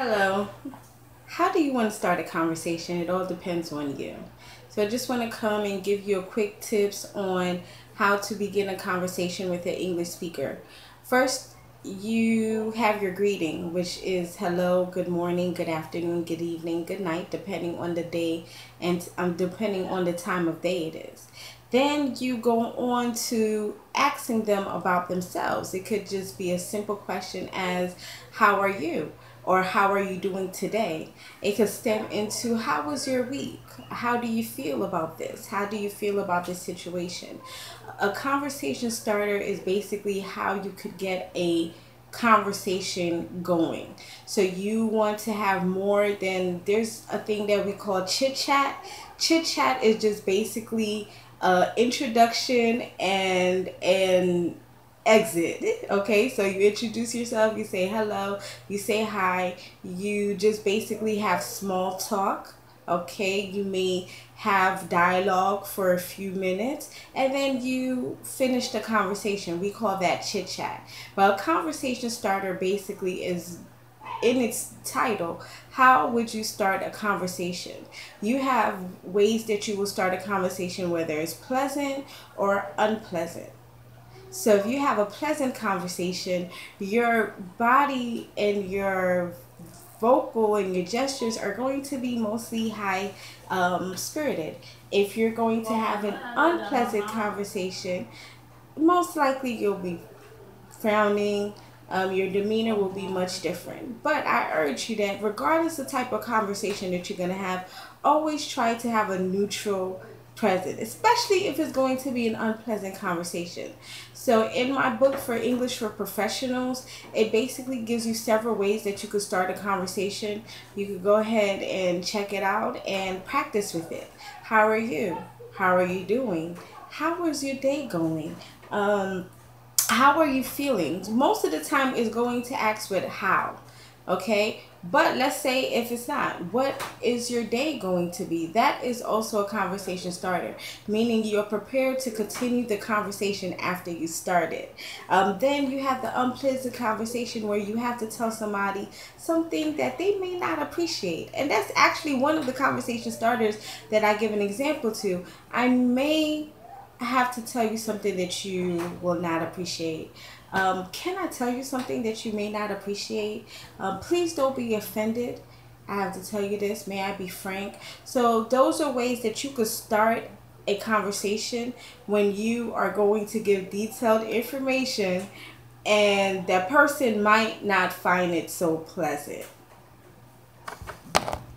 Hello. How do you want to start a conversation? It all depends on you. So I just want to come and give you a quick tips on how to begin a conversation with an English speaker. First, you have your greeting, which is hello, good morning, good afternoon, good evening, good night, depending on the day and depending on the time of day it is. Then you go on to asking them about themselves. It could just be a simple question as, how are you? Or how are you doing today? It could stem into, how was your week? How do you feel about this? How do you feel about this situation? A conversation starter is basically how you could get a conversation going. So you want to have more than, there's a thing that we call chit chat. Chit chat is just basically introduction and exit. Okay, so you introduce yourself, you say hello, you say hi, you just basically have small talk. Okay, you may have dialogue for a few minutes and then you finish the conversation. We call that chit chat. Well, a conversation starter basically is in its title, how would you start a conversation? You have ways that you will start a conversation, whether it's pleasant or unpleasant. So if you have a pleasant conversation, your body and your vocal and your gestures are going to be mostly high spirited. If you're going to have an unpleasant conversation, most likely you'll be frowning. Your demeanor will be much different. But I urge you that regardless the type of conversation that you're going to have, always try to have a neutral present, especially if it's going to be an unpleasant conversation. So in my book for English for Professionals, it basically gives you several ways that you could start a conversation. You could go ahead and check it out and practice with it. How are you? How are you doing? How was your day going? How are you feeling? Most of the time it's going to ask with how. Okay, but let's say if it's not, what is your day going to be? That is also a conversation starter, meaning you're prepared to continue the conversation after you started. Then you have the unpleasant conversation where you have to tell somebody something that they may not appreciate, and that's actually one of the conversation starters that I give an example to. I may have to tell you something that you will not appreciate. Can I tell you something that you may not appreciate? Please don't be offended. I have to tell you this. May I be frank? So those are ways that you could start a conversation when you are going to give detailed information and that person might not find it so pleasant.